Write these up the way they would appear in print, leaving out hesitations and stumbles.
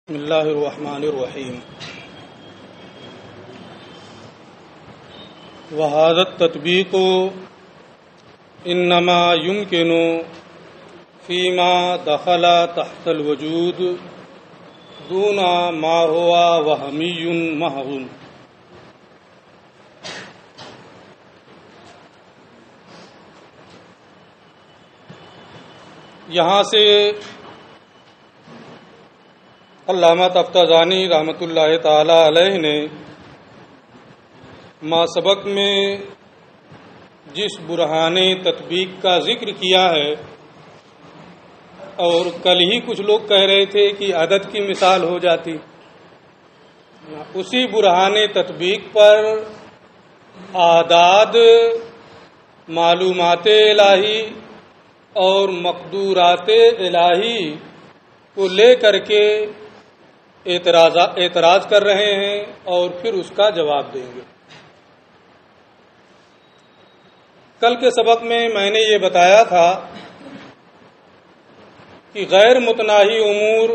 بسم اللہ الرحمن الرحیم وهذا التطبیق انما يمكن فيما دخل تحت الوجود دون ما هو وهمي محض. یہاں سے علامہ تفتازانی رحمۃ اللہ تعالی علیہ نے ما سبق میں جس برہان تطبیق کا ذکر کیا ہے، اور کل ہی کچھ لوگ کہہ رہے تھے کہ عدد کی مثال ہو جاتی، اسی برہان تطبیق پر اعداد، معلومات الہی اور مقدورات الہی کو لے کر کے اعتراض کر رہے ہیں اور پھر اس کا جواب دیں گے. کل کے سبق میں نے یہ بتایا تھا کہ غیر متناہی امور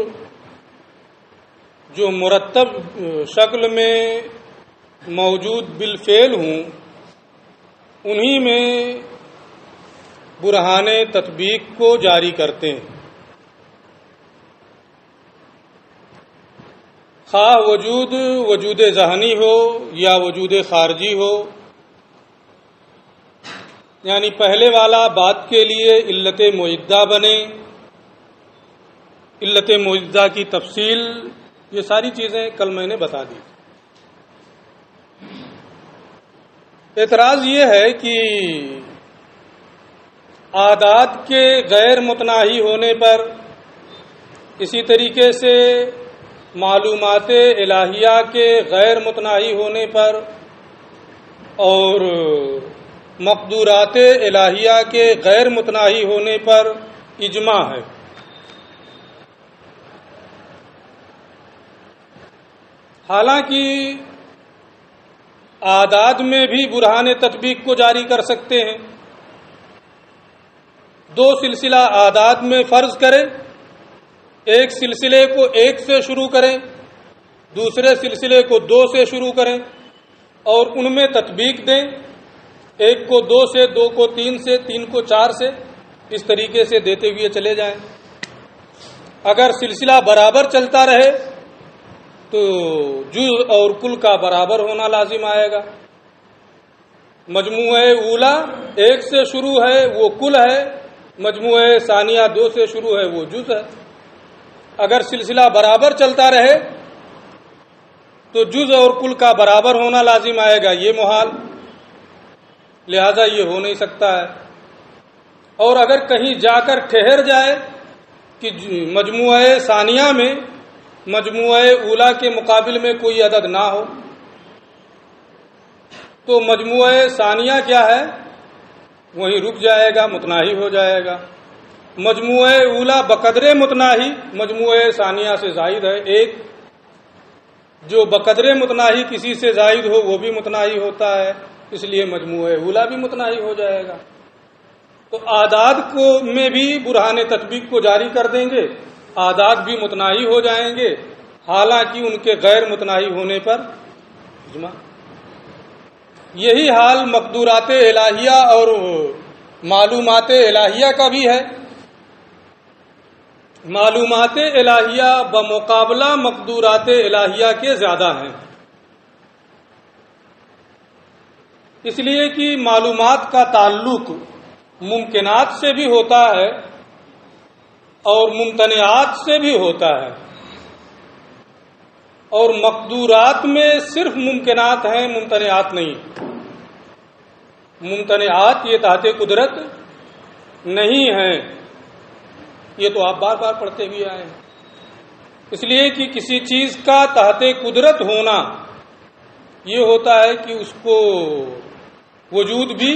جو مرتب شکل میں موجود بالفعل ہوں، انہی میں برہان تطبیق کو جاری کرتے ہیں، خواہ وجود ذہنی ہو یا وجود خارجی ہو. یعنی پہلے والا بات کے لیے علت معدہ بنے، علت معدہ کی تفصیل، یہ ساری چیزیں کل میں نے بتا دی. اعتراض یہ ہے کہ اعداد کے غیر متناہی ہونے پر، اسی طریقے سے معلومات الہیہ کے غیر متناہی ہونے پر اور مقدورات الہیہ کے غیر متناہی ہونے پر اجماع ہے. حالانکہ اعداد میں بھی برہان تطبیق کو جاری کر سکتے ہیں. دو سلسلہ اعداد میں فرض کریں، ایک سلسلے کو 1 سے شروع کریں، دوسرے سلسلے کو 2 سے شروع کریں اور ان میں تطبیق دیں. 1 کو 2 سے، 2 کو 3 سے، 3 کو 4 سے، اس طریقے سے دیتے ہوئے چلے جائیں. اگر سلسلہ برابر چلتا رہے تو جز اور کل کا برابر ہونا لازم آئے گا. مجموعہ اولا 1 سے شروع ہے وہ کل ہے، مجموعہ ثانیہ 2 سے شروع ہے وہ جز ہے. اگر سلسلہ برابر چلتا رہے تو جز اور کل کا برابر ہونا لازم آئے گا، یہ محال، لہذا یہ ہو نہیں سکتا ہے. اور اگر کہیں جا کر ٹھہر جائے کہ مجموعہ ثانیہ میں مجموعہ اولا کے مقابل میں کوئی عدد نہ ہو، تو مجموعہ ثانیہ کیا ہے، وہیں رک جائے گا، متناہی ہو جائے گا. مجموعہ اولا بقدر متناہی مجموعہ ثانیہ سے زائد ہے 1، جو بقدر متناہی کسی سے زائد ہو وہ بھی متناہی ہوتا ہے، اس لیے مجموعہ اولا بھی متناہی ہو جائے گا. تو اعداد کو میں بھی برہان تطبیق کو جاری کر دیں گے، اعداد بھی متناہی ہو جائیں گے، حالانکہ ان کے غیر متناہی ہونے پر اجماع. یہی حال مقدورات الہیہ اور معلومات الہیہ کا بھی ہے. معلومات الہیہ بمقابلہ مقدورات الہیہ کے زیادہ ہیں، اس لیے کہ معلومات کا تعلق ممکنات سے بھی ہوتا ہے اور ممتنعات سے بھی ہوتا ہے، اور مقدورات میں صرف ممکنات ہیں، ممتنعات نہیں. ممتنعات یہ تحت قدرت نہیں ہیں، یہ تو آپ بار بار پڑھتے ہوئے آئے ہیں. اس لیے کہ کسی چیز کا تحت قدرت ہونا یہ ہوتا ہے کہ اس کو وجود بھی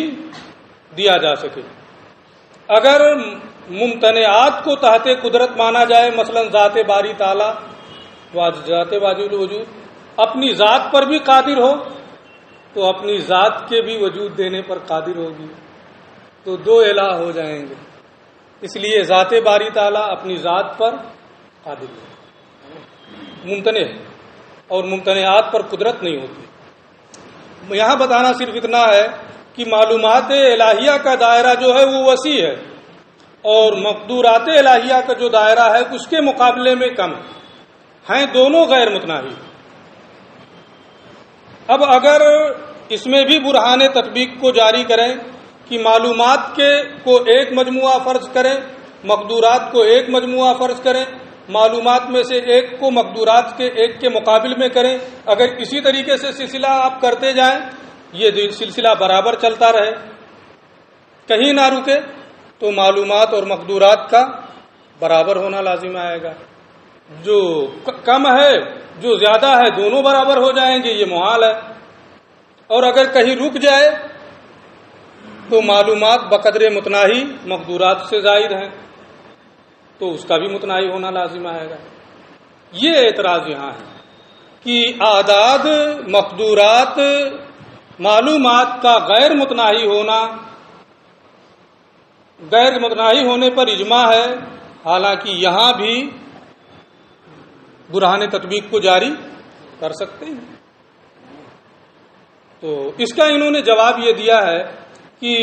دیا جا سکے. اگر ممتنعات کو تحت قدرت مانا جائے، مثلا ذات باری تعالیٰ، ذات واجب الوجود اپنی ذات پر بھی قادر ہو تو اپنی ذات کے بھی وجود دینے پر قادر ہوگی، تو 2 الہ ہو جائیں گے. اس لیے ذات باری تعالیٰ اپنی ذات پر قادر ہے. ممتنع ہے اور ممتنعات پر قدرت نہیں ہوتی۔ یہاں بتانا صرف اتنا ہے کہ معلومات الہیہ کا دائرہ جو ہے وہ وسیع ہے اور مقدورات الہیہ کا جو دائرہ ہے اس کے مقابلے میں کم ہیں، دونوں غیر متناہی۔ اب اگر اس میں بھی برہان تطبیق کو جاری کریں کہ معلومات کو ایک مجموعہ فرض کریں، مقدورات کو ایک مجموعہ فرض کریں، معلومات میں سے ایک کو مقدورات کے ایک کے مقابل میں کریں، اگر اسی طریقے سے سلسلہ آپ کرتے جائیں، یہ سلسلہ برابر چلتا رہے، کہیں نہ رکے، تو معلومات اور مقدورات کا برابر ہونا لازم آئے گا۔ جو کم ہے جو زیادہ ہے دونوں برابر ہو جائیں گے، یہ محال ہے۔ اور اگر کہیں رک جائے تو معلومات بقدر متناہی مقدورات سے زائد ہیں، تو اس کا بھی متناہی ہونا لازم آئے گا۔ یہ اعتراض یہاں ہے کہ اعداد، مقدورات، معلومات کا غیر متناہی ہونے پر اجماع ہے، حالانکہ یہاں بھی برہان تطبیق کو جاری کر سکتے ہیں۔ تو اس کا انہوں نے جواب یہ دیا ہے کہ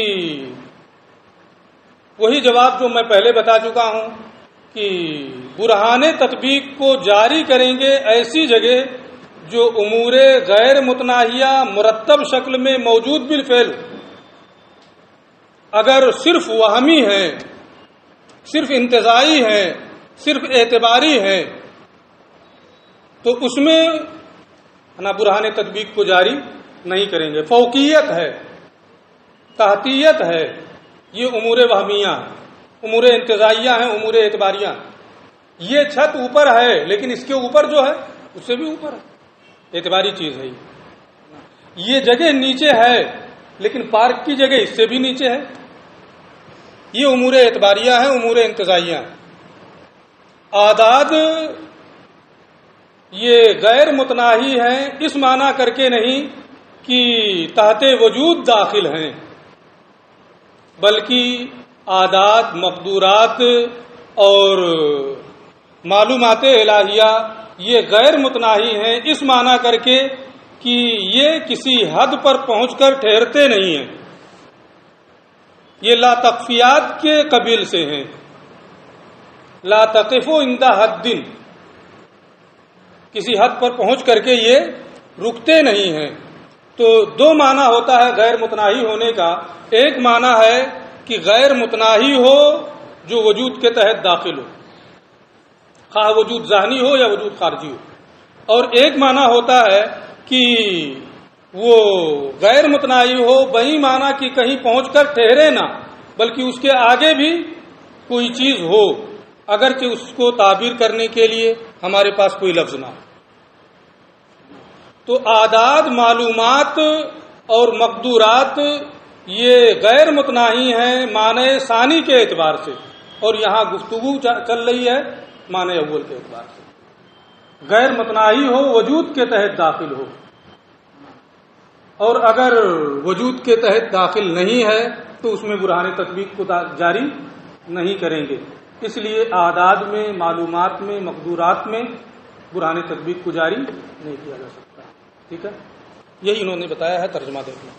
وہی جواب جو میں پہلے بتا چکا ہوں کہ برہان تطبیق کو جاری کریں گے ایسی جگہ جو امور غیر متناہیہ مرتب شکل میں موجود بالفعل اگر صرف وہمی ہیں، صرف انتزاعی ہیں، صرف اعتباری ہیں، تو اس میں برہان تطبیق کو جاری نہیں کریں گے۔ فوقیت ہے، تحتیت ہے، یہ امور وہمیہ ہیں، امور انتزاعیہ ہیں، امور اعتباریہ ہیں۔ یہ چھت اوپر ہے لیکن اس کے اوپر جو ہے اس سے بھی اوپر ہے، اعتباری چیز ہے۔ یہ جگہ نیچے ہے لیکن پارک کی جگہ اس سے بھی نیچے ہے، یہ امور اعتباریہ ہیں، امور انتزاعیہ ہیں۔ اعداد یہ غیر متناہی ہیں اس معنی کر کے نہیں کہ تحت وجود داخل ہیں، بلکہ اعداد، مقدورات اور معلومات الہیہ یہ غیر متناہی ہیں اس معنی کر کے کہ یہ کسی حد پر پہنچ کر ٹھہرتے نہیں ہیں، یہ لا تقفیات کے قبیل سے ہیں، لا تقف عند حد، کسی حد پر پہنچ کر کے یہ رکتے نہیں ہیں۔ تو دو معنی ہوتا ہے غیر متناہی ہونے کا، ایک معنی ہے کہ غیر متناہی ہو جو وجود کے تحت داخل ہو، خواہ وجود ذہنی ہو یا وجود خارجی ہو، اور ایک معنی ہوتا ہے کہ وہ غیر متناہی ہو وہی معنی کہ کہیں پہنچ کر ٹھہرے نہ، بلکہ اس کے آگے بھی کوئی چیز ہو، اگرچہ اس کو تعبیر کرنے کے لیے ہمارے پاس کوئی لفظ نہ ہو۔ تو اعداد، معلومات اور مقدورات یہ غیر متناہی ہیں معنی ثانی کے اعتبار سے، اور یہاں گفتگو چل رہی ہے معنی اول کے اعتبار سے۔ غیر متناہی ہو وجود کے تحت داخل ہو، اور اگر وجود کے تحت داخل نہیں ہے تو اس میں برہان تطبیق کو جاری نہیں کریں گے۔ اس لیے اعداد میں، معلومات میں، مقدورات میں برہان تطبیق کو جاری نہیں کیا جا سکتا۔ ٹھیک ہے، یہی انہوں نے بتایا ہے، ترجمہ دیکھنا۔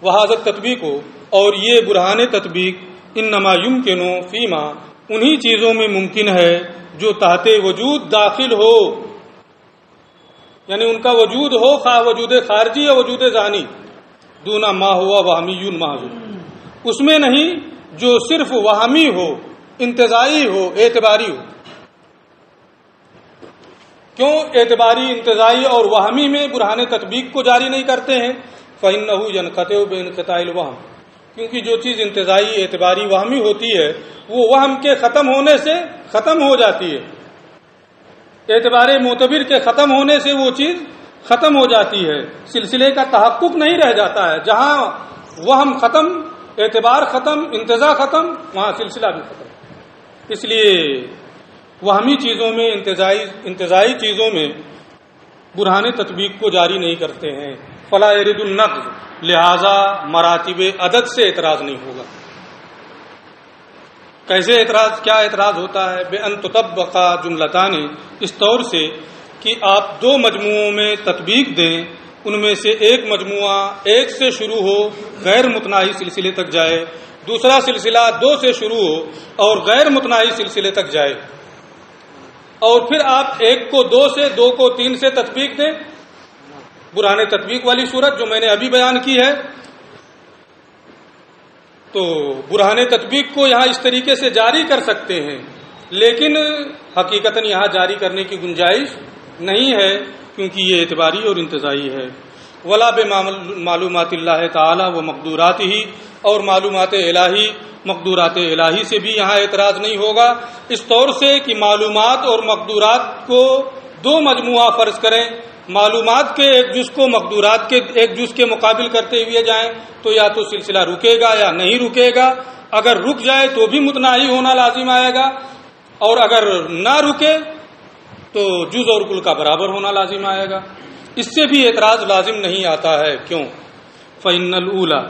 وہذا تطبیق ہو، اور یہ برہان تطبیق انما یمکن فیما انہی چیزوں میں ممکن ہے جو تحت وجود داخل ہو، یعنی ان کا وجود ہو، خواہ وجود خارجی یا وجود ذہنی، دون ما ہوا وہمی محض، اس میں نہیں جو صرف وہمی ہو، انتزاعی ہو، اعتباری ہو۔ کیوں اعتباری، انتزاعی اور وہمی میں برہان تطبیق کو جاری نہیں کرتے ہیں؟ فإنه ينقطع بانقطاع الوهم، کیونکہ جو چیز انتزاعی، اعتباری، وہمی ہوتی ہے وہ وہم کے ختم ہونے سے ختم ہو جاتی ہے، اعتبار معتبر کے ختم ہونے سے وہ چیز ختم ہو جاتی ہے، سلسلے کا تحقق نہیں رہ جاتا ہے۔ جہاں وہم ختم، اعتبار ختم، انتزاع ختم، وہاں سلسلہ بھی ختم۔ اس لیے وہمی چیزوں میں، انتزاعی چیزوں میں برہان تطبیق کو جاری نہیں کرتے ہیں۔ فلا يرد النقض، لہذا مراتب عدد سے اعتراض نہیں ہوگا۔ کیسے اعتراض، کیا اعتراض ہوتا ہے؟ بے ان تطبقا جملتان، اس طور سے کہ آپ دو مجموعوں میں تطبیق دیں، ان میں سے ایک مجموعہ ایک سے شروع ہو غیر متناہی سلسلے تک جائے، دوسرا سلسلہ دو سے شروع ہو اور غیر متناہی سلسلے تک جائے، اور پھر آپ ایک کو دو سے، دو کو تین سے تطبیق دیں، برہان تطبیق والی صورت جو میں نے ابھی بیان کی ہے۔ تو برہان تطبیق کو یہاں اس طریقے سے جاری کر سکتے ہیں، لیکن حقیقتاً یہاں جاری کرنے کی گنجائش نہیں ہے، کیونکہ یہ اعتباری اور انتزاعی ہے۔ ولا بمعلومات اللہ تعالی و مقدورات ہی، اور معلومات الہی، مقدورات الہی سے بھی یہاں اعتراض نہیں ہوگا، اس طور سے کہ معلومات اور مقدورات کو دو مجموعہ فرض کریں، معلومات کے ایک جز کو مقدورات کے ایک جز کے مقابل کرتے ہوئے جائیں تو یا تو سلسلہ رکے گا یا نہیں رکے گا، اگر رک جائے تو بھی متناہی ہونا لازم آئے گا، اور اگر نہ رکے تو جز اور کل کا برابر ہونا لازم آئے گا۔ اس سے بھی اعتراض لازم نہیں آتا ہے، کیوں؟ فإن الأولى،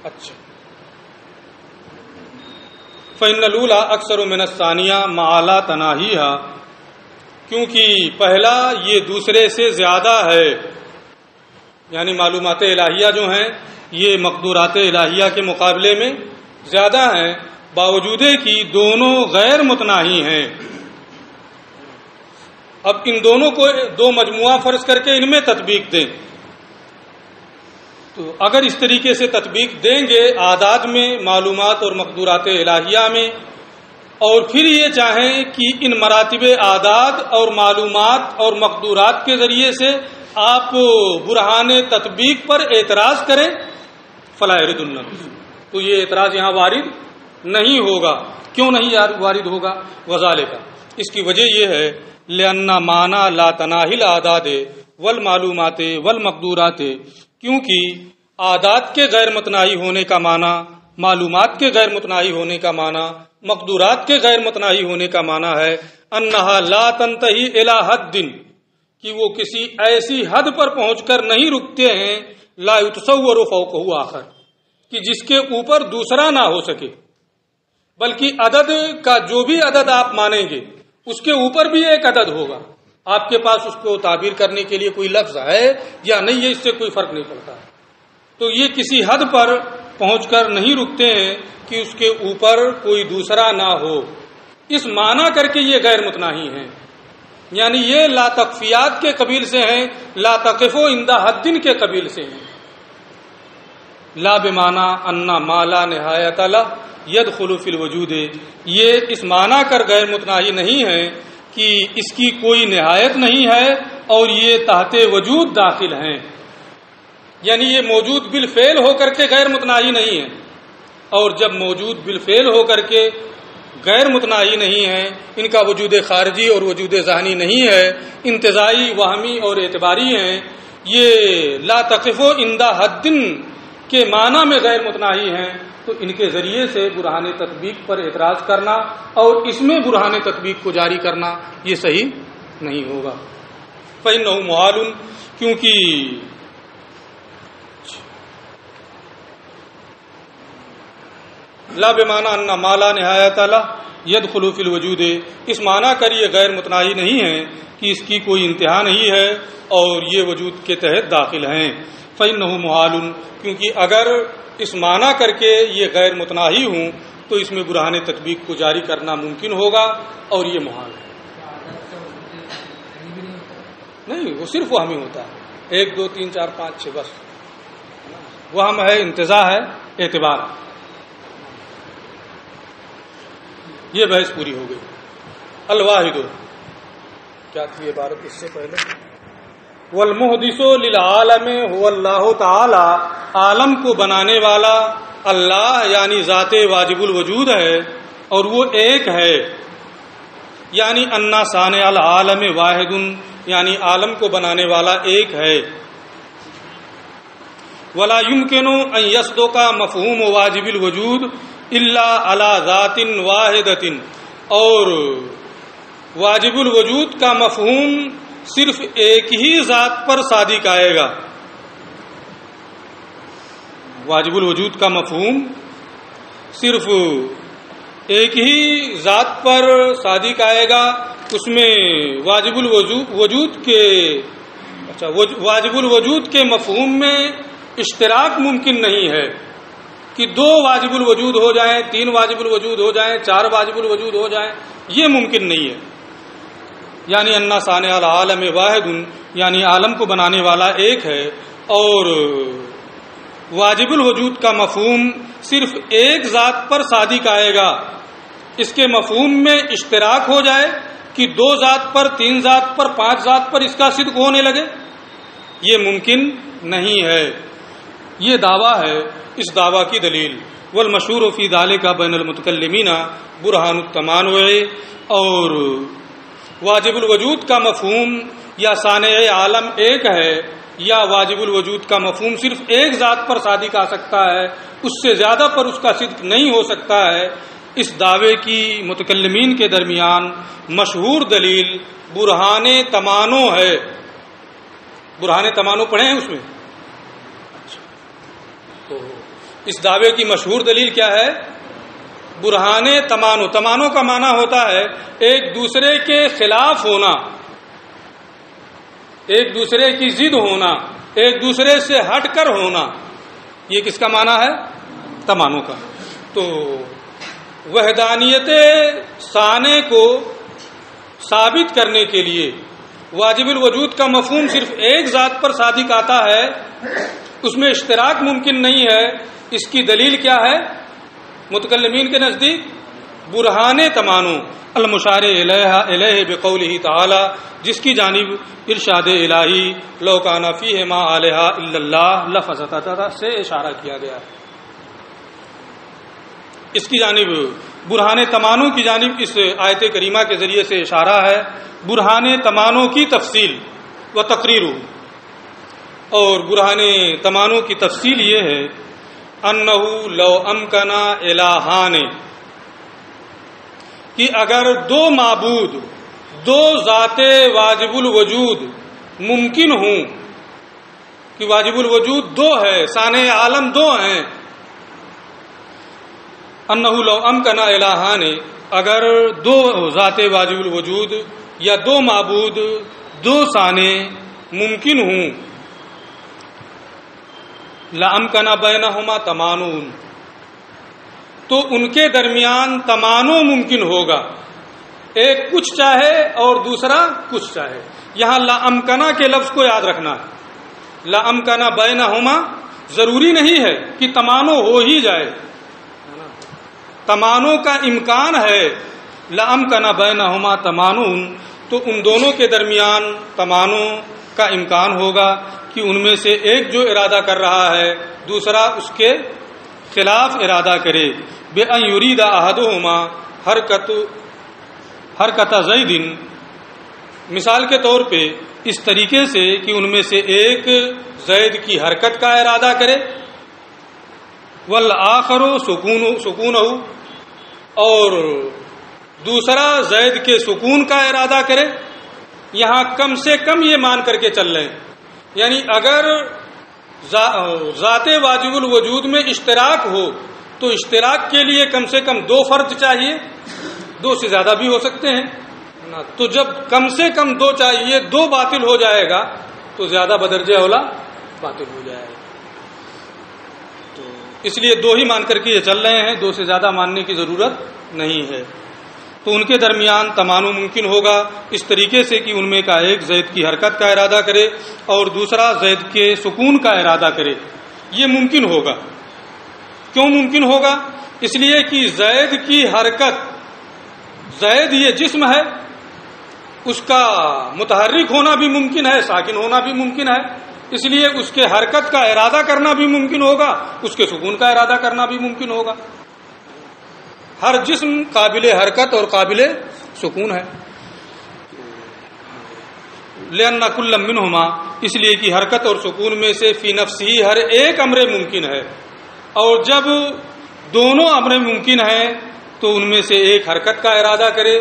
اچھا، فإن الأولى أكثر من الثانية مع لا تناهيها، کیونکہ پہلا یہ دوسرے سے زیادہ ہے، یعنی معلومات الہیہ جو ہیں یہ مقدورات الہیہ کے مقابلے میں زیادہ ہیں، باوجود کہ دونوں غیر متناہی ہیں۔ اب ان دونوں کو دو مجموعہ فرض کر کے ان میں تطبیق دیں، تو اگر اس طریقے سے تطبیق دیں گے اعداد میں، معلومات اور مقدورات الہیہ میں، اور پھر یہ چاہیں کہ ان مراتب اعداد اور معلومات اور مقدورات کے ذریعے سے آپ برہان تطبیق پر اعتراض کریں، فلا يرد النفس، تو یہ اعتراض یہاں وارد نہیں ہوگا۔ کیوں نہیں وارد ہوگا؟ وذالک، اس کی وجہ یہ ہے لأن معنی لا تناہی الاعداد والمعلومات والمقدورات، کیونکہ اعداد کے غیر متناہی ہونے کا معنی، معلومات کے غیر متناہی ہونے کا معنی، مقدورات کے غیر متناہی ہونے کا معنی ہے انہا لا تنتہی الی حد، کہ وہ کسی ایسی حد پر پہنچ کر نہیں رکتے ہیں لا یتصور فوقہ آخر، کہ جس کے اوپر دوسرا نہ ہو سکے، بلکہ عدد کا جو بھی عدد آپ مانیں گے اس کے اوپر بھی ایک عدد ہوگا، آپ کے پاس اس کو تعبیر کرنے کے لیے کوئی لفظ ہے یا نہیں ہے، اس سے کوئی فرق نہیں پڑتا۔ تو یہ کسی حد پر پہنچ کر نہیں رکتے ہیں کہ اس کے اوپر کوئی دوسرا نہ ہو، اس معنی کر کے یہ غیر متناہی ہیں، یعنی یہ لا تقفیات کے قبیل سے ہیں، لا تقفو عند حد کے قبیل سے ہیں۔ لا بمعنی ان ما لا نہایت له يدخل فی الوجود، یہ اس معنی کر غیر متناہی نہیں ہے کہ اس کی کوئی نہایت نہیں ہے اور یہ تحت وجود داخل ہیں، یعنی یہ موجود بالفعل ہو کر کے غیر متناہی نہیں ہے، اور جب موجود بالفعل ہو کر کے غیر متناہی نہیں ہے، ان کا وجود خارجی اور وجود ذہنی نہیں ہے، انتزاعی، وہمی اور اعتباری ہیں، یہ لا تقفو عند حد کے معنی میں غیر متناہی ہیں، تو ان کے ذریعے سے برہان تطبیق پر اعتراض کرنا اور اس میں برہان تطبیق کو جاری کرنا یہ صحیح نہیں ہوگا۔ فإنہ محال، کیونکہ لا بمعنی ان ما لا نہایت له يدخل فی الوجود، اس معنی کر یہ غیر متناہی نہیں ہے کہ اس کی کوئی انتہا نہیں ہے اور یہ وجود کے تحت داخل ہیں۔ فإنہ محال، کیونکہ اگر اس معنی کر کے یہ غیر متناہی ہوں تو اس میں برہان تطبیق کو جاری کرنا ممکن ہوگا، اور یہ محال ہے۔ نہیں، وہ صرف وہمی ہوتا ہے، 1 2 3 4 5 6 بس، وہم ہے، انتزاع ہے، اعتبار۔ یہ بحث پوری ہو گئی۔ الواحد، کیا تھی عبارت اس سے پہلے؟ والمحدث للعالم هو اللہ تعالی، عالم کو بنانے والا اللہ یعنی ذات واجب الوجود ہے، اور وہ ایک ہے، یعنی انا صانع العالم واحد، یعنی عالم کو بنانے والا ایک ہے۔ ولا يمكن ان يصدق مفہوم واجب الوجود الا على ذات واحدۃ، اور واجب الوجود کا مفہوم صرف ایک ہی ذات پر صادق آئے گا۔ واجب الوجود کا مفہوم صرف ایک ہی ذات پر صادق آئے گا، اس میں واجب الوجود کے مفہوم میں اشتراک ممکن نہیں ہے کہ 2 واجب الوجود ہو جائیں، 3 واجب الوجود ہو جائیں، 4 واجب الوجود ہو جائیں، یہ ممکن نہیں ہے۔ یعنی انا صانع العالم واحد، یعنی عالم کو بنانے والا ایک ہے، اور واجب الوجود کا مفہوم صرف ایک ذات پر صادق آئے گا، اس کے مفہوم میں اشتراک ہو جائے کہ 2 ذات پر، 3 ذات پر، 5 ذات پر اس کا صدق ہونے لگے، یہ ممکن نہیں ہے۔ یہ دعویٰ ہے، اس دعویٰ کی دلیل والمشہور فی ذلک بین المتکلمین برہان التمانع، اور واجب الوجود کا مفہوم یا صانع عالم ایک ہے، یا واجب الوجود کا مفہوم صرف ایک ذات پر صادق آ سکتا ہے، اس سے زیادہ پر اس کا صدق نہیں ہو سکتا ہے، اس دعوے کی متکلمین کے درمیان مشہور دلیل برہان تمانع ہے۔ برہان تمانع پڑھے ہیں اس میں؟ تو اس دعوے کی مشہور دلیل کیا ہے؟ برہان تمانع۔ تمانع کا معنی ہوتا ہے ایک دوسرے کے خلاف ہونا، ایک دوسرے کی ضد ہونا، ایک دوسرے سے ہٹ کر ہونا، یہ کس کا معنی ہے؟ تمانع کا۔ تو وحدانیت صانع کو ثابت کرنے کے لیے واجب الوجود کا مفہوم صرف ایک ذات پر صادق آتا ہے، اس میں اشتراک ممکن نہیں ہے، اس کی دلیل کیا ہے متکلمین کے نزدیک؟ برہان تمانع المشار الیہ بقولہ تعالی، جس کی جانب ارشاد الہی لو کان فیہما آلہۃ الا اللہ لفسدتا سے اشارہ کیا گیا ہے۔ اس کی جانب برہان تمانع کی جانب اس آیت کریمہ کے ذریعے سے اشارہ ہے۔ برہان تمانع کی تفصیل و تقریر، اور برہان تمانع کی تفصیل یہ ہے انہ لو امکن الہان، کہ اگر 2 معبود، 2 ذات واجب الوجود ممکن ہوں، کہ واجب الوجود 2 ہے، صانع عالم 2 ہیں، انہ لو امکن الہان، اگر 2 ذات واجب الوجود یا 2 معبود، 2 صانع ممکن ہوں، لامکن بینہما تمانع، تو ان کے درمیان تمانع ممکن ہوگا، ایک کچھ چاہے اور دوسرا کچھ چاہے۔ یہاں لامکنا کے لفظ کو یاد رکھنا ہے، لامکنا بینہما ضروری نہیں ہے کہ تمانع ہو ہی جائے، تمانع کا امکان ہے، لامکن بینہما تمانع، تو ان دونوں کے درمیان تمانع کا امکان ہوگا کہ ان میں سے ایک جو ارادہ کر رہا ہے دوسرا اس کے خلاف ارادہ کرے۔ بے ان یرید احدہما حرکت زید، مثال کے طور پہ اس طریقے سے کہ ان میں سے ایک زید کی حرکت کا ارادہ کرے، والآخر سکونہ، اور دوسرا زید کے سکون کا ارادہ کرے۔ یہاں کم سے کم یہ مان کر کے چل رہے ہیں، یعنی اگر ذات واجب الوجود میں اشتراک ہو تو اشتراک کے لیے کم سے کم 2 فرد چاہیے، 2 سے زیادہ بھی ہو سکتے ہیں، تو جب کم سے کم 2 چاہیے، 2 باطل ہو جائے گا تو زیادہ بدرجہ اولا باطل ہو جائے گا۔ تو اس لیے 2 ہی مان کر کے یہ چل رہے ہیں، 2 سے زیادہ ماننے کی ضرورت نہیں ہے۔ تو ان کے درمیان تمانع ممکن ہوگا اس طریقے سے کہ ان میں کا ایک زید کی حرکت کا ارادہ کرے اور دوسرا زید کے سکون کا ارادہ کرے، یہ ممکن ہوگا۔ کیوں ممکن ہوگا؟ اس لیے کہ زید کی حرکت، زید یہ جسم ہے، اس کا متحرک ہونا بھی ممکن ہے، ساکن ہونا بھی ممکن ہے، اس لیے اس کے حرکت کا ارادہ کرنا بھی ممکن ہوگا، اس کے سکون کا ارادہ کرنا بھی ممکن ہوگا۔ ہر جسم قابل حرکت اور قابل سکون ہے، لأن کل منہما، اس لیے کہ حرکت اور سکون میں سے فی نفسہ ہر ایک امر ممکن ہے، اور جب دونوں امر ممکن ہیں تو ان میں سے ایک حرکت کا ارادہ کرے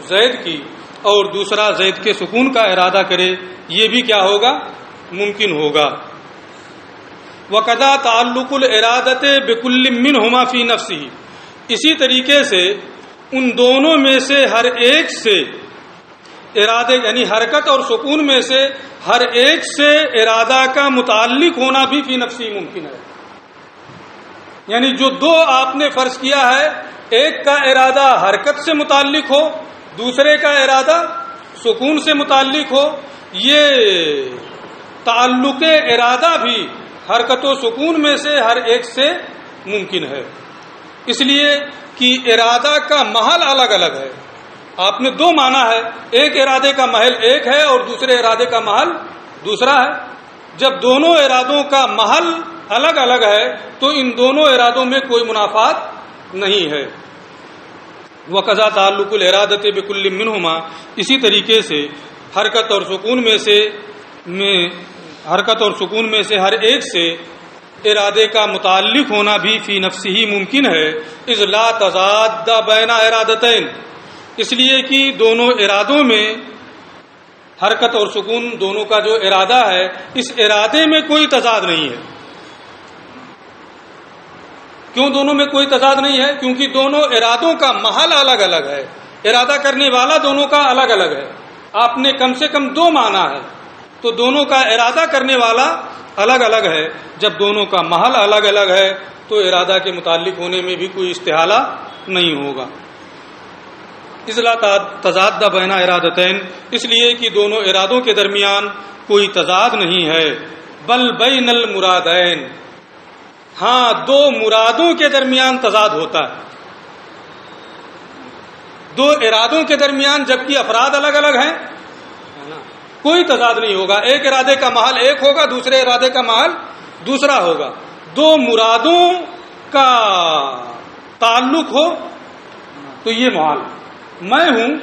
زید کی اور دوسرا زید کے سکون کا ارادہ کرے، یہ بھی کیا ہوگا؟ ممکن ہوگا۔ وَقَضَى تَعَلُّقُ الْإِرَادَةِ بِكُلٍّ مِّنْهُمَا فِي نَفْسِهِ، اسی طریقے سے ان دونوں میں سے ہر ایک سے ارادے یعنی حرکت اور سکون میں سے ہر ایک سے ارادہ کا متعلق ہونا بھی فی نفسی ممکن ہے. یعنی جو دو آپ نے فرض کیا ہے، ایک کا ارادہ حرکت سے متعلق ہو، دوسرے کا ارادہ سکون سے متعلق ہو، یہ تعلق ارادہ بھی حرکت و سکون میں سے ہر ایک سے ممکن ہے. اس لیے کہ ارادہ کا محل الگ الگ ہے. آپ نے دو مانا ہے، ایک ارادے کا محل ایک ہے اور دوسرے ارادے کا محل دوسرا ہے. جب دونوں ارادوں کا محل الگ الگ ہے تو ان دونوں ارادوں میں کوئی منافات نہیں ہے. وقضا تعلق الارادۃ بکل منہما، اسی طریقے سے حرکت اور سکون میں سے ہر ایک سے ارادے کا متعلق ہونا بھی فی نفسہ ہی ممکن ہے. اذ لا تضاد بین ارادتین، اس لیے کہ دونوں ارادوں میں حرکت اور سکون دونوں کا جو ارادہ ہے، اس ارادے میں کوئی تضاد نہیں ہے. کیوں دونوں میں کوئی تضاد نہیں ہے؟ کیونکہ دونوں ارادوں کا محل الگ الگ ہے، ارادہ کرنے والا دونوں کا الگ الگ ہے. آپ نے کم سے کم دو مانا ہے تو دونوں کا ارادہ کرنے والا الگ الگ ہے. جب دونوں کا محل الگ الگ ہے تو ارادہ کے متعلق ہونے میں بھی کوئی استحالہ نہیں ہوگا. اذ لا تضاد بین ارادتین، اس لیے کہ دونوں ارادوں کے درمیان کوئی تضاد نہیں ہے. بل بین المرادین، ہاں دو مرادوں کے درمیان تضاد ہوتا ہے. دو ارادوں کے درمیان جبکہ افراد الگ الگ ہیں کوئی تضاد نہیں ہوگا. ایک ارادے کا محل ایک ہوگا، دوسرے ارادے کا محل دوسرا ہوگا. دو مرادوں کا تعلق ہو تو یہ محال. میں ہوں،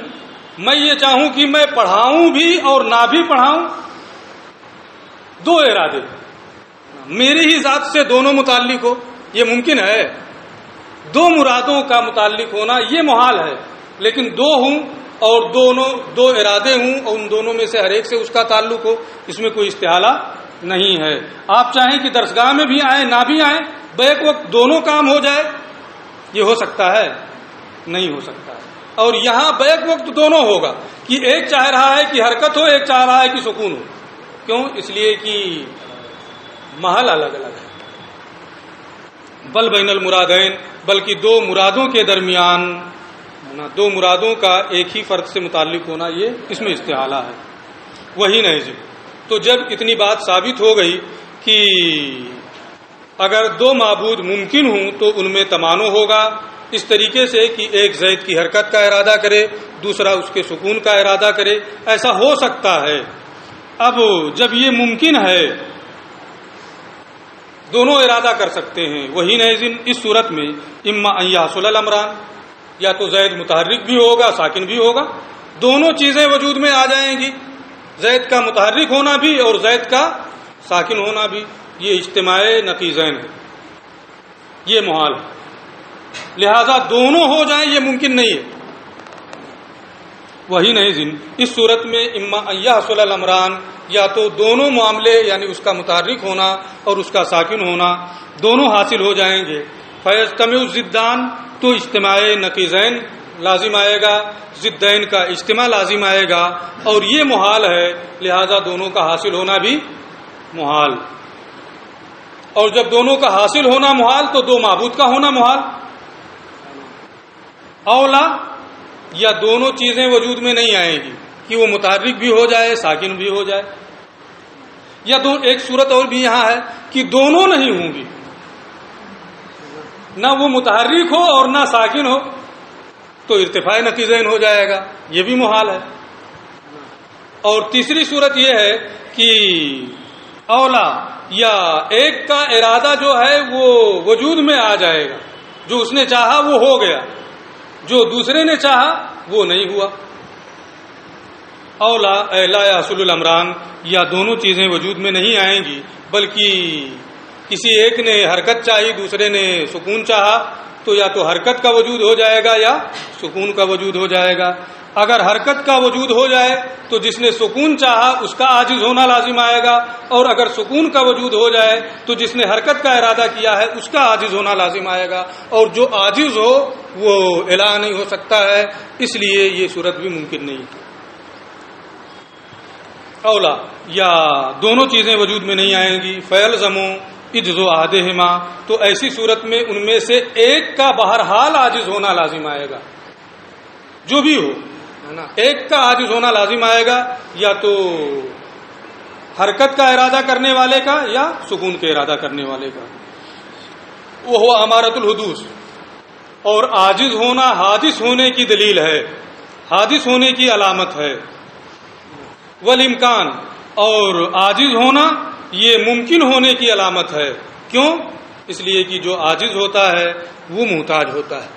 میں یہ چاہوں کہ میں پڑھاؤں بھی اور نہ بھی پڑھاؤں، دو ارادے میری ہی ذات سے دونوں متعلق ہو، یہ ممکن ہے. دو مرادوں کا متعلق ہونا یہ محال ہے. لیکن دو ہوں اور دو ارادے ہوں اور ان دونوں میں سے ہر ایک سے اس کا تعلق ہو، اس میں کوئی استحالہ نہیں ہے. آپ چاہیں کہ درسگاہ میں بھی آئیں نہ بھی آئیں، بیک وقت دونوں کام ہو جائے، یہ ہو سکتا ہے؟ نہیں ہو سکتا. اور یہاں بیک وقت دونوں ہوگا کہ ایک چاہ رہا ہے کہ حرکت ہو، ایک چاہ رہا ہے کہ سکون ہو. کیوں؟ اس لیے کہ محل الگ الگ ہے. بل بین المرادین، بلکہ دو مرادوں کے درمیان، دو مرادوں کا ایک ہی فرد سے متعلق ہونا یہ اس میں استحالہ ہے. وہی نہیں جی. تو جب اتنی بات ثابت ہو گئی کہ اگر دو معبود ممکن ہوں تو ان میں تمانع ہوگا، اس طریقے سے کہ ایک زید کی حرکت کا ارادہ کرے، دوسرا اس کے سکون کا ارادہ کرے، ایسا ہو سکتا ہے. اب جب یہ ممکن ہے دونوں ارادہ کر سکتے ہیں، وہی نہیں اس صورت میں اما ان یحصل الامران، یا تو زید متحرک بھی ہوگا ساکن بھی ہوگا، دونوں چیزیں وجود میں آ جائیں گی، زید کا متحرک ہونا بھی اور زید کا ساکن ہونا بھی. یہ اجتماع نقیضین ہے، یہ محال ہے. لہذا دونوں ہو جائیں یہ ممکن نہیں ہے. وہی نہیں اس صورت میں اما ان یحصل الامران، یا تو دونوں معاملے یعنی اس کا متحرک ہونا اور اس کا ساکن ہونا دونوں حاصل ہو جائیں گے. فیجتمع الضدان، تو اجتماع نقیضین لازم آئے گا، ضدین کا اجتماع لازم آئے گا، اور یہ محال ہے، لہذا دونوں کا حاصل ہونا بھی محال. اور جب دونوں کا حاصل ہونا محال تو دو معبود کا ہونا محال. اولا یا دونوں چیزیں وجود میں نہیں آئیں گی کہ وہ متحرک بھی ہو جائے ساکن بھی ہو جائے، یا ایک صورت اور بھی یہاں ہے کہ دونوں نہیں ہوں گی، نہ وہ متحرک ہو اور نہ ساکن ہو، تو ارتفاع نقیضین ہو جائے گا، یہ بھی محال ہے. اور تیسری صورت یہ ہے کہ اولا یا ایک کا ارادہ جو ہے وہ وجود میں آ جائے گا، جو اس نے چاہا وہ ہو گیا، جو دوسرے نے چاہا وہ نہیں ہوا. اولا لا یحصل الامران، یا دونوں چیزیں وجود میں نہیں آئیں گی بلکہ کسی ایک نے حرکت چاہی دوسرے نے سکون چاہا، تو یا تو حرکت کا وجود ہو جائے گا یا سکون کا وجود ہو جائے گا. اگر حرکت کا وجود ہو جائے تو جس نے سکون چاہا اس کا عاجز ہونا لازم آئے گا، اور اگر سکون کا وجود ہو جائے تو جس نے حرکت کا ارادہ کیا ہے اس کا عاجز ہونا لازم آئے گا، اور جو عاجز ہو وہ الہ نہیں ہو سکتا ہے، اس لیے یہ صورت بھی ممکن نہیں ہے۔ اولا یا دونوں چیزیں وجود میں نہیں آئیں گی، فیلزموں اجز و احدہما، تو ایسی صورت میں ان میں سے ایک کا بہرحال عاجز ہونا لازم آئے گا، جو بھی ہو ہے نا، ایک کا عاجز ہونا لازم آئے گا، یا تو حرکت کا ارادہ کرنے والے کا یا سکون کے ارادہ کرنے والے کا۔ وہ امارۃ الحدوث، اور عاجز ہونا حادث ہونے کی دلیل ہے، حادث ہونے کی علامت ہے۔ والامکان، اور عاجز ہونا یہ ممکن ہونے کی علامت ہے۔ کیوں؟ اس لیے کہ جو عاجز ہوتا ہے وہ محتاج ہوتا ہے،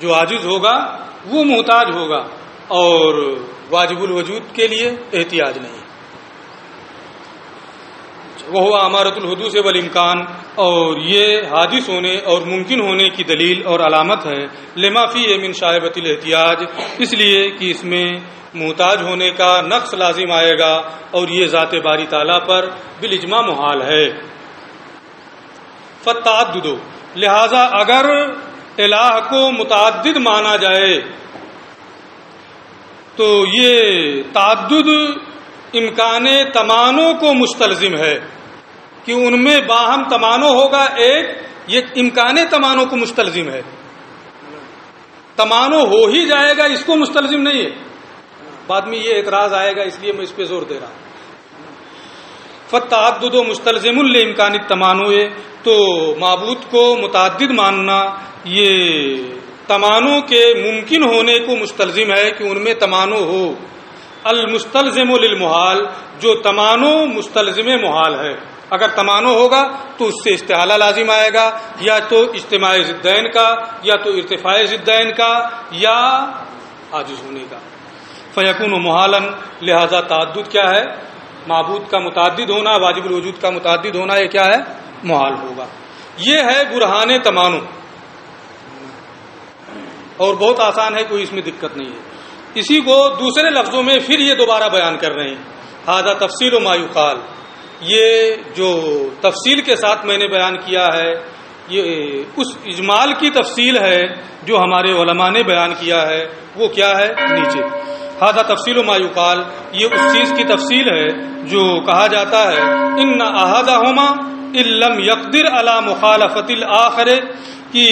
جو عاجز ہوگا وہ محتاج ہوگا، اور واجب الوجود کے لیے احتیاج نہیں۔ وہ امارۃ الحدوث والامکان، اور یہ حادث ہونے اور ممکن ہونے کی دلیل اور علامت ہے۔ لما فیہ من شائبۃ الاحتیاج، اس لیے کہ اس میں محتاج ہونے کا نقص لازم آئے گا، اور یہ ذات باری تعالیٰ پر بالاجماع محال ہے۔ فالتعدد، لہذا اگر الہ کو متعدد مانا جائے تو یہ تعدد امکان تمانع کو مستلزم ہے، کہ ان میں باہم تمانع ہوگا ایک، یہ امکان تمانع کو مستلزم ہے۔ تمانع ہو ہی جائے گا اس کو مستلزم نہیں ہے۔ بعد میں یہ اعتراض آئے گا، اس لیے میں اس پہ زور دے رہا ہوں۔ فالتعدد مستلزم لامکان التمانع، تو معبود کو متعدد ماننا یہ تمانع کے ممکن ہونے کو مستلزم ہے کہ ان میں تمانع ہو۔ المستلزم للمحال، جو تمانع مستلزم محال ہے، اگر تمانع ہوگا تو اس سے استحالہ لازم آئے گا، یا تو اجتماع ضدین کا، یا تو ارتفاع ضدین کا، یا عاجز ہونے کا۔ فیکون محالا، لہذا تعدد کیا ہے؟ معبود کا متعدد ہونا، واجب الوجود کا متعدد ہونا، یہ کیا ہے؟ محال ہوگا۔ یہ ہے برہان تمانع، اور بہت آسان ہے، کوئی اس میں دقت نہیں ہے۔ اسی کو دوسرے لفظوں میں پھر یہ دوبارہ بیان کر رہے ہیں۔ ھذا تفصیل ما یقال، یہ جو تفصیل کے ساتھ میں نے بیان کیا ہے یہ اس اجمال کی تفصیل ہے جو ہمارے علماء نے بیان کیا ہے۔ وہ کیا ہے؟ نیچے ھذا تفصیل ما یقال، یہ اس چیز کی تفصیل ہے جو کہا جاتا ہے ان احدہما ان لم یقدر علی مخالفت الآخر، کہ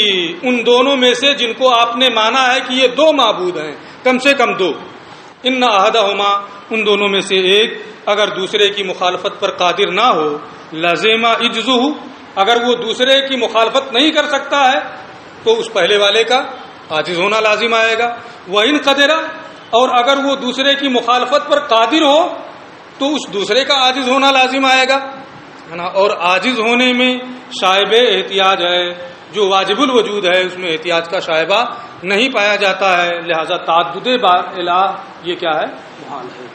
ان دونوں میں سے جن کو آپ نے مانا ہے کہ یہ دو معبود ہیں، کم سے کم دو، ان احدہما، ان دونوں میں سے ایک اگر دوسرے کی مخالفت پر قادر نہ ہو، لازم اجزہ، اگر وہ دوسرے کی مخالفت نہیں کر سکتا ہے تو اس پہلے والے کا عاجز ہونا لازم آئے گا۔ وَإِنْ قَدِرَ، اور اگر وہ دوسرے کی مخالفت پر قادر ہو تو اس دوسرے کا عاجز ہونا لازم آئے گا، ہے نا۔ اور عاجز ہونے میں شائبہ احتیاج ہے، جو واجب الوجود ہے اس میں احتیاج کا شائبہ نہیں پایا جاتا ہے، لہذا تعدد الہ یہ کیا ہے؟ محال ہے۔